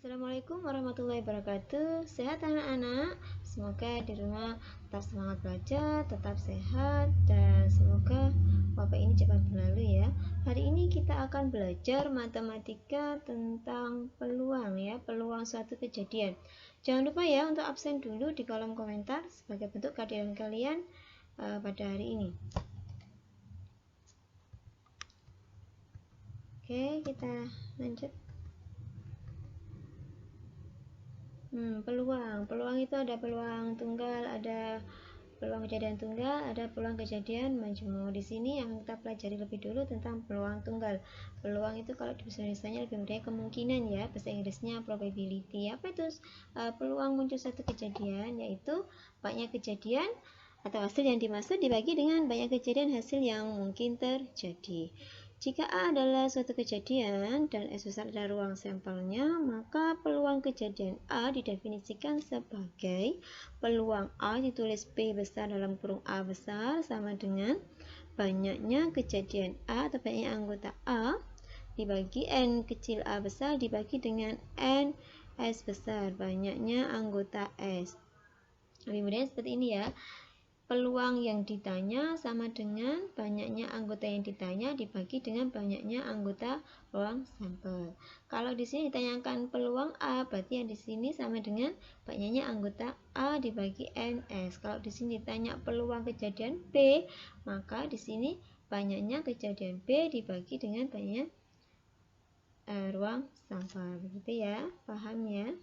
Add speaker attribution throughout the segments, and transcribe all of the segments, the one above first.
Speaker 1: Assalamualaikum warahmatullahi wabarakatuh. Sehat anak-anak? Semoga di rumah tetap semangat belajar, tetap sehat, dan semoga wabah ini cepat berlalu ya. Hari ini kita akan belajar matematika tentang peluang ya, peluang suatu kejadian. Jangan lupa ya untuk absen dulu di kolom komentar sebagai bentuk kehadiran kalian pada hari ini. Oke, kita lanjut. Peluang itu ada peluang tunggal, ada peluang kejadian tunggal, ada peluang kejadian majmuk. Di sini yang kita pelajari lebih dulu tentang peluang tunggal. Peluang itu kalau di bahasa Indonesianya lebih mudah kemungkinan ya, bahasa Inggrisnya probability. Apa itu peluang muncul satu kejadian? Yaitu banyak kejadian atau hasil yang dimaksud dibagi dengan banyak kejadian hasil yang mungkin terjadi. Jika A adalah suatu kejadian dan S besar adalah ruang sampelnya, maka peluang kejadian A didefinisikan sebagai peluang A ditulis P besar dalam kurung A besar sama dengan banyaknya kejadian A atau banyaknya anggota A dibagi N kecil A besar dibagi dengan N S besar, banyaknya anggota S. Lebih mudah seperti ini ya. Peluang yang ditanya sama dengan banyaknya anggota yang ditanya dibagi dengan banyaknya anggota ruang sampel. Kalau di sini ditanyakan peluang A, berarti yang di sini sama dengan banyaknya anggota A dibagi NS. Kalau di sini ditanya peluang kejadian B, maka di sini banyaknya kejadian B dibagi dengan banyaknya ruang sampel. Begitu ya, paham ya?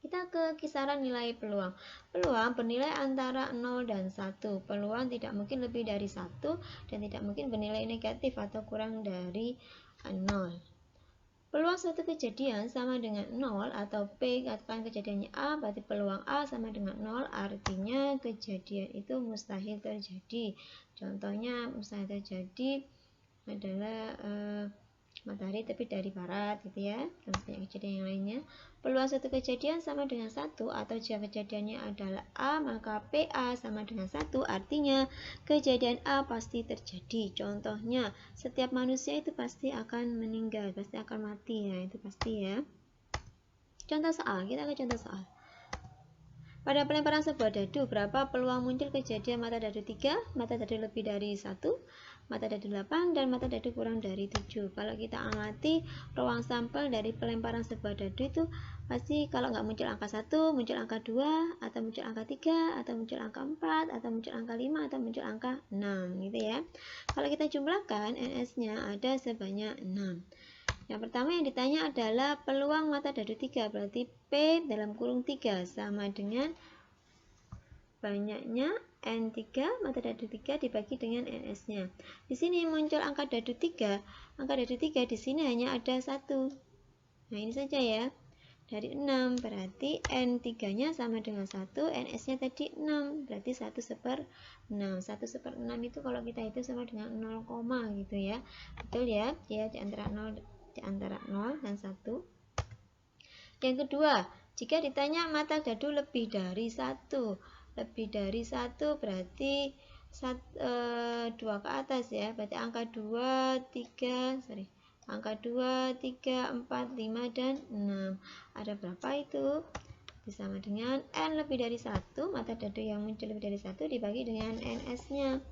Speaker 1: Kita ke kisaran nilai peluang. Peluang bernilai antara 0 dan 1. Peluang tidak mungkin lebih dari 1 dan tidak mungkin bernilai negatif atau kurang dari 0. Peluang suatu kejadian sama dengan 0 atau P, katakan kejadiannya A, berarti peluang A sama dengan 0, artinya kejadian itu mustahil terjadi. Contohnya mustahil terjadi adalah matahari terbit dari barat gitu ya, dan banyak kejadian yang lainnya. Peluang suatu kejadian sama dengan 1 atau jika kejadiannya adalah A, maka PA sama dengan 1, artinya kejadian A pasti terjadi. Contohnya, setiap manusia itu pasti akan meninggal, pasti akan mati ya, itu pasti ya. Contoh soal, kita ke contoh soal. Pada pelemparan sebuah dadu, berapa peluang muncul kejadian mata dadu 3, mata dadu lebih dari 1, mata dadu 8, dan mata dadu kurang dari 7. Kalau kita amati ruang sampel dari pelemparan sebuah dadu itu pasti kalau nggak muncul angka 1, muncul angka 2, atau muncul angka 3, atau muncul angka 4, atau muncul angka 5, atau muncul angka 6 gitu ya. Kalau kita jumlahkan NS-nya ada sebanyak 6. Yang pertama yang ditanya adalah peluang mata dadu 3, berarti P dalam kurung 3 sama dengan banyaknya N3 mata dadu 3 dibagi dengan NS-nya. Di sini muncul angka dadu 3. Angka dadu 3 di sini hanya ada 1. Nah, ini saja ya. Dari 6 berarti N3-nya sama dengan 1, NS-nya tadi 6, berarti 1/6. 1/6 itu kalau kita hitung sama dengan 0, gitu ya. Betul ya? Ya, di antara 0 dan 1. Yang kedua, jika ditanya mata dadu lebih dari 1. Lebih dari 1 berarti 2 ke atas ya. Berarti angka 2, 3, angka 2, 3, 4, 5, dan 6. Ada berapa itu? Sama dengan N lebih dari 1, mata dadu yang muncul lebih dari 1 dibagi dengan NS-nya.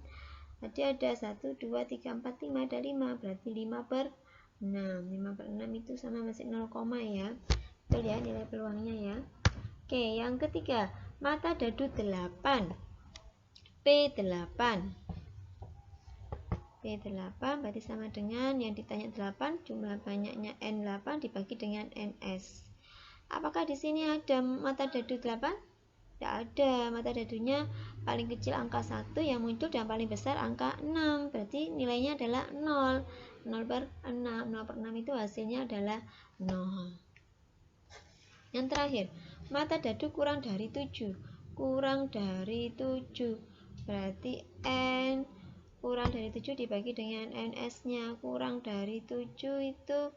Speaker 1: Tadi ada 1, 2, 3, 4, 5, ada 5, berarti 5/6. 5/6 itu sama masih 0, ya. Betul ya nilai peluangnya ya. Oke, yang ketiga, mata dadu 8. P8. P8 berarti sama dengan yang ditanya 8, jumlah banyaknya N8 dibagi dengan NS. Apakah di sini ada mata dadu 8? Tidak ada. Mata dadunya paling kecil angka 1 yang muncul dan paling besar angka 6. Berarti nilainya adalah 0. 0/6. 0/6 itu hasilnya adalah 0. Yang terakhir, mata dadu kurang dari 7. Kurang dari 7. Berarti N kurang dari 7 dibagi dengan NS-nya. Kurang dari 7 itu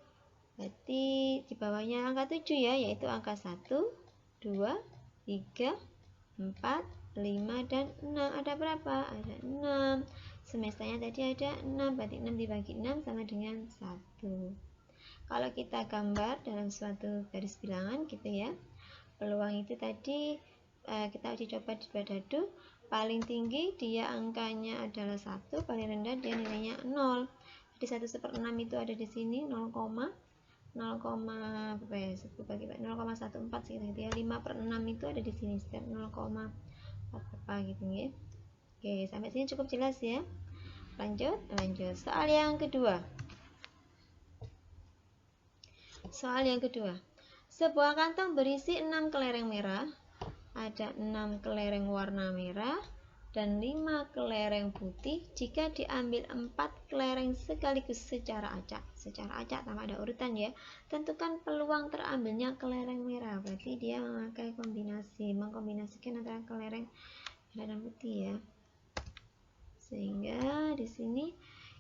Speaker 1: berarti di bawahnya angka 7 ya, yaitu angka 1, 2, 3, 4, 5, dan 6. Ada berapa? Ada 6. Semestanya tadi ada 6, berarti 6 dibagi 6 sama dengan 1. kalau kita gambar dalam suatu garis bilangan gitu ya, peluang itu tadi kita uji coba dadu, paling tinggi dia angkanya adalah 1, paling rendah dia nilainya 0. Jadi 1/6 itu ada di sini 0,0,14 sekitar gitu ya. 5/6 itu ada di sini sekitar 0,4 gitu ya. Oke, sampai sini cukup jelas ya. Lanjut. Soal yang kedua. Sebuah kantong berisi 6 kelereng merah. Ada 6 kelereng warna merah dan 5 kelereng putih. Jika diambil 4 kelereng sekaligus secara acak tanpa ada urutan ya, tentukan peluang terambilnya kelereng merah. Berarti dia memakai mengkombinasikan antara kelereng merah dan putih ya. Sehingga di sini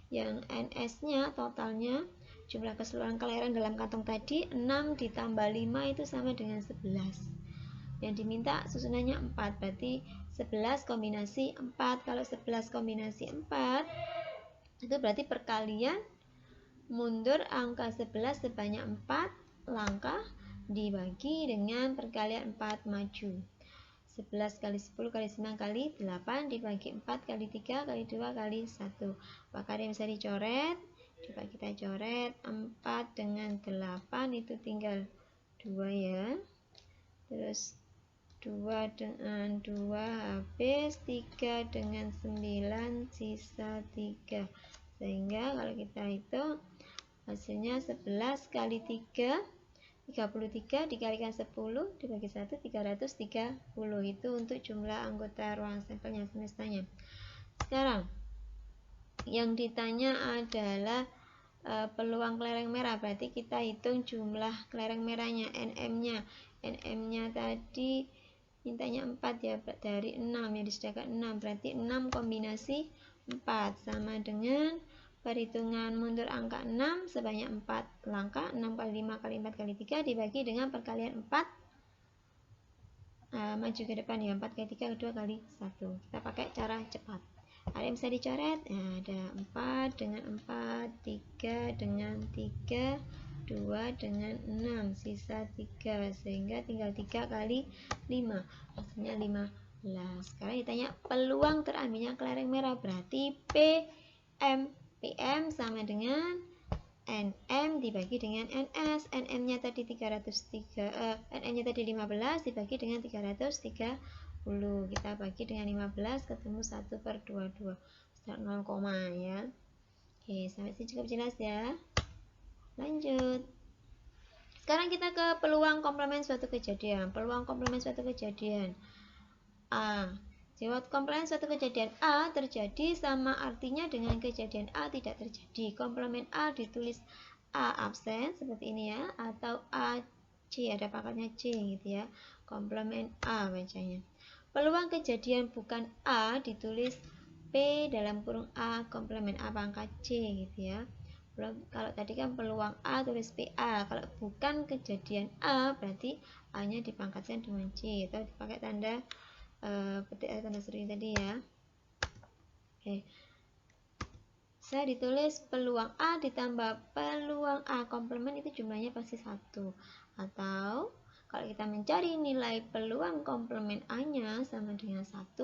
Speaker 1: yang NS-nya totalnya jumlah keseluruhan kelereng dalam kantong tadi 6 ditambah 5 itu sama dengan 11. Yang diminta susunannya 4, berarti 11 kombinasi 4. Kalau 11 kombinasi 4 itu berarti perkalian mundur angka 11 sebanyak 4 langkah dibagi dengan perkalian 4 maju. 11 kali 10 kali 9 kali 8 dibagi 4 kali 3 kali 2 kali 1. Maka ada yang bisa dicoret. Coba kita coret. 4 dengan 8 itu tinggal 2 ya. Terus 2 dengan 2 habis, 3 dengan 9 sisa 3. Sehingga kalau kita hitung hasilnya 11 kali 3 33 dikalikan 10 dibagi 1 330. Itu untuk jumlah anggota ruang sampelnya semestanya. Sekarang yang ditanya adalah peluang kelereng merah, berarti kita hitung jumlah kelereng merahnya, NM-nya tadi mintanya 4 ya, dari 6 yang disediakan 6, berarti 6 kombinasi 4 sama dengan perhitungan mundur angka 6 sebanyak 4 langkah, 6 kali 5 kali 4 kali 3 dibagi dengan perkalian 4 maju ke depan ya, 4 kali 3 2 kali 1. Kita pakai cara cepat. Ada yang bisa dicoret? Nah, ada 4 dengan 4, 3 dengan 3, 2 dengan 6, sisa 3, sehingga tinggal 3 kali 5, hasilnya 15. Sekarang ditanya peluang terambilnya kelereng merah, berarti PM sama dengan NM dibagi dengan NS. NM-nya tadi 15 dibagi dengan 330. Kita bagi dengan 15 ketemu 1/22 start 0, ya. Oke, sampai sini cukup jelas ya. Lanjut. Sekarang kita ke peluang komplement suatu kejadian. Peluang komplement suatu kejadian A. Jika komplement suatu kejadian A terjadi sama artinya dengan kejadian A tidak terjadi. Komplement A ditulis A absen seperti ini ya, atau A C, ada pangkatnya C gitu ya. Komplement A bacanya. Peluang kejadian bukan A ditulis P dalam kurung A komplement A pangkat C gitu ya. Kalau tadi kan peluang A tulis PA, kalau bukan kejadian A berarti A-nya dipangkatkan dengan C atau dipakai tanda petik atau tanda seru tadi ya. Oke. Saya ditulis peluang A ditambah peluang A komplement itu jumlahnya pasti 1. Atau kalau kita mencari nilai peluang komplement A-nya sama dengan 1,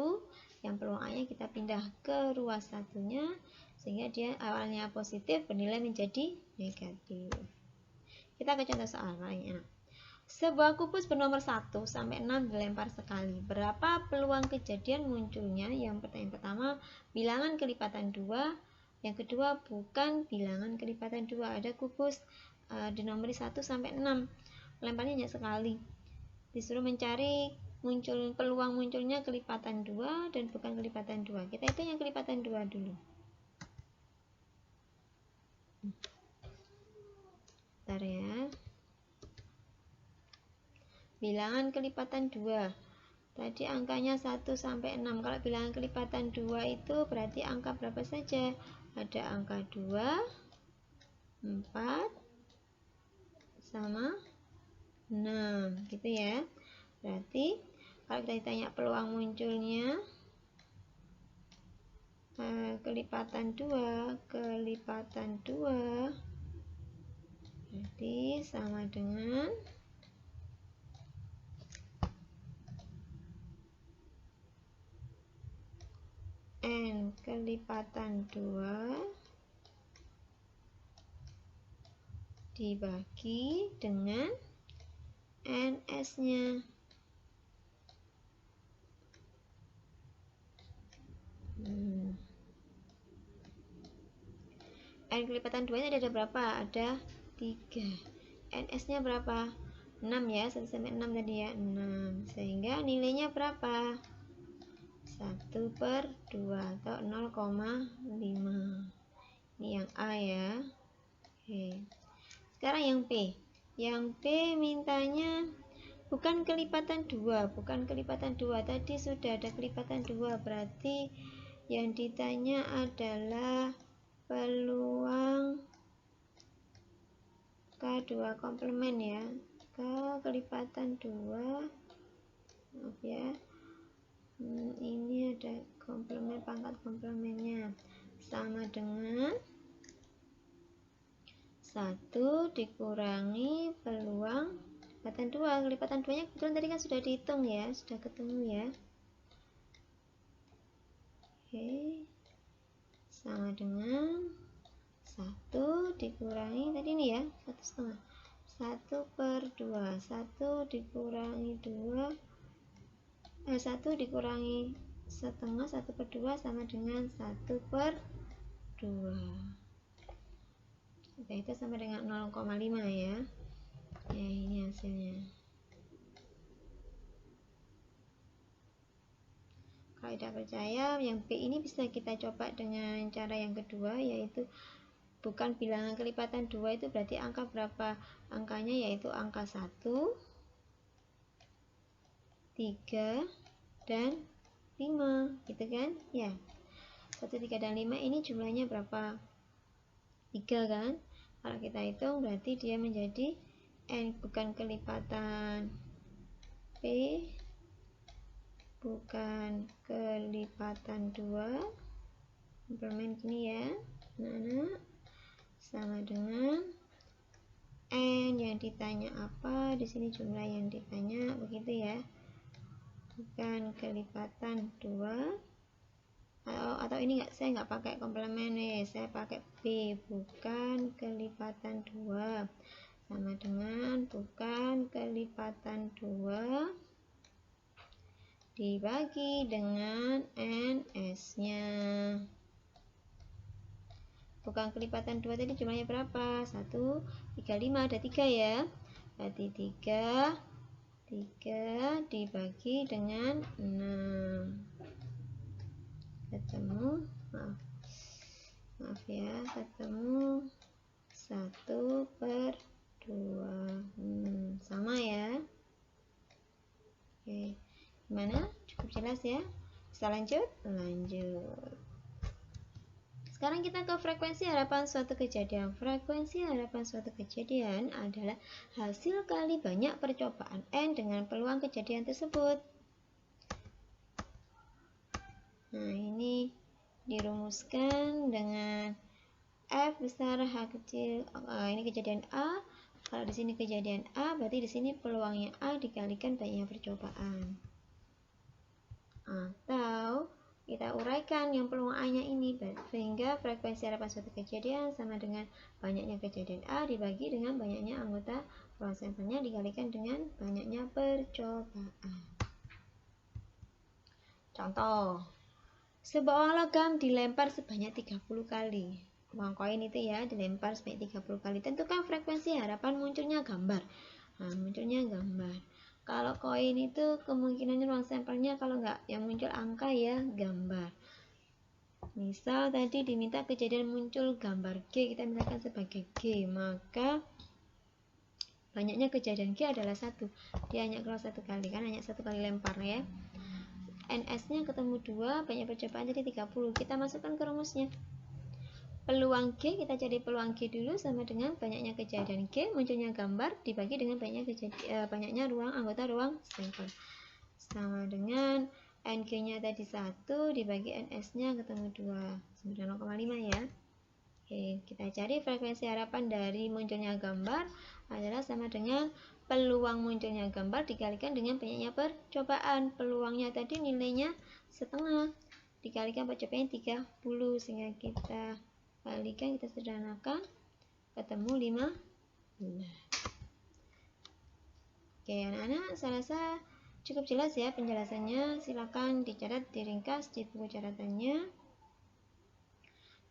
Speaker 1: yang peluang A-nya kita pindah ke ruas satunya sehingga dia awalnya positif bernilai menjadi negatif. Kita ke contoh soal paling enak. Sebuah kubus bernomor 1 sampai 6 dilempar sekali. Berapa peluang kejadian munculnya? Yang pertama bilangan kelipatan 2, yang kedua bukan bilangan kelipatan 2. Ada kubus dinomori 1 sampai 6. Lemparnya hanya sekali. Disuruh mencari peluang munculnya kelipatan 2 dan bukan kelipatan 2. Kita hitung yang kelipatan 2 dulu. Bentar ya. Bilangan kelipatan 2. Tadi angkanya 1 sampai 6. Kalau bilangan kelipatan 2 itu berarti angka berapa saja? Ada angka 2, 4, sama 6. Gitu ya. Berarti kalau kita ditanya peluang munculnya kelipatan 2 Jadi sama dengan N kelipatan 2 dibagi dengan NS-nya. N kelipatan 2 ini ada berapa? Ada 3. NS-nya berapa? 6 ya, 1 sampai 6 tadi ya, 6. Sehingga nilainya berapa? 1/2 atau 0,5. Ini yang A ya. Oke. Sekarang yang P. Yang P mintanya bukan kelipatan 2, bukan kelipatan 2. Tadi sudah ada kelipatan 2, berarti yang ditanya adalah peluang K2 komplement ya. K kelipatan 2. Maaf ya. Ini ada komplement, pangkat komplemennya sama dengan 1 dikurangi peluang kelipatan 2. Kelipatan 2 nya kebetulan tadi kan sudah dihitung ya, sudah ketemu ya. Oke, sama dengan 1 dikurangi tadi ini ya, 1/2. 1/2. 1 dikurangi 2, 1 dikurangi setengah, 1/2 sama dengan 1/2. Oke, itu sama dengan 0,5 ya. Ya, ini hasilnya. Kalau tidak percaya, yang B ini bisa kita coba dengan cara yang kedua, yaitu bukan bilangan kelipatan 2 itu berarti angka berapa? Angkanya yaitu angka 1, 3, dan 5, gitu kan? Ya. 1, 3, dan 5 ini jumlahnya berapa? 3 kan? Kalau kita hitung berarti dia menjadi N, bukan kelipatan P, bukan kelipatan 2, komplement gini ya, anak-anak, sama dengan N yang ditanya apa, di sini jumlah yang ditanya, begitu ya, bukan kelipatan 2, atau ini saya nggak pakai komplement nih, saya pakai B, bukan kelipatan 2, sama dengan bukan kelipatan 2 dibagi dengan NS-nya. Bukan kelipatan 2 tadi jumlahnya berapa? 1, 3, 5, ada 3 ya. Berarti 3 dibagi dengan 6. Ketemu, maaf ya, ketemu 1/2. Sama ya. Oke, gimana? Cukup jelas ya? Bisa lanjut? Lanjut. Sekarang kita ke frekuensi harapan suatu kejadian. Frekuensi harapan suatu kejadian adalah hasil kali banyak percobaan N dengan peluang kejadian tersebut. Nah, ini dirumuskan dengan F besar H kecil. Ini kejadian A. Kalau di sini kejadian A, berarti di sini peluangnya A dikalikan banyaknya percobaan. Atau kita uraikan yang peluang A-nya ini, sehingga frekuensi harapan suatu kejadian sama dengan banyaknya kejadian A dibagi dengan banyaknya anggota ruang sampelnya dikalikan dengan banyaknya percobaan. Contoh, sebuah uang logam dilempar sebanyak 30 kali. Uang koin itu ya dilempar sebanyak 30 kali. Tentukan frekuensi harapan munculnya gambar. Nah, munculnya gambar. Kalau koin itu kemungkinannya ruang sampelnya kalau nggak yang muncul angka ya gambar. Misal tadi diminta kejadian muncul gambar G, kita misalkan sebagai G, maka banyaknya kejadian G adalah 1. Dia hanya keluar 1 kali, kan hanya 1 kali lempar ya. NS-nya ketemu 2, banyak percobaan jadi 30. Kita masukkan ke rumusnya. Peluang G, kita cari peluang G dulu sama dengan banyaknya kejadian G, munculnya gambar dibagi dengan banyaknya anggota ruang sampel. Sama dengan NG-nya tadi 1 dibagi NS-nya ketemu 2, sama dengan 0,5 ya. Oke, kita kita cari frekuensi harapan dari munculnya gambar adalah sama dengan peluang munculnya gambar dikalikan dengan banyaknya percobaan. Peluangnya tadi nilainya setengah, dikalikan percobaannya 30, sehingga kita kalikan, kita sederhanakan, ketemu 15. Oke anak-anak, saya rasa cukup jelas ya penjelasannya. Silakan dicatat, diringkas di buku catatannya.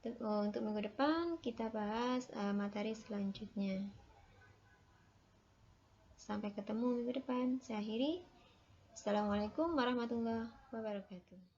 Speaker 1: Untuk minggu depan kita bahas materi selanjutnya. Sampai ketemu minggu depan. Saya akhiri. Assalamualaikum warahmatullahi wabarakatuh.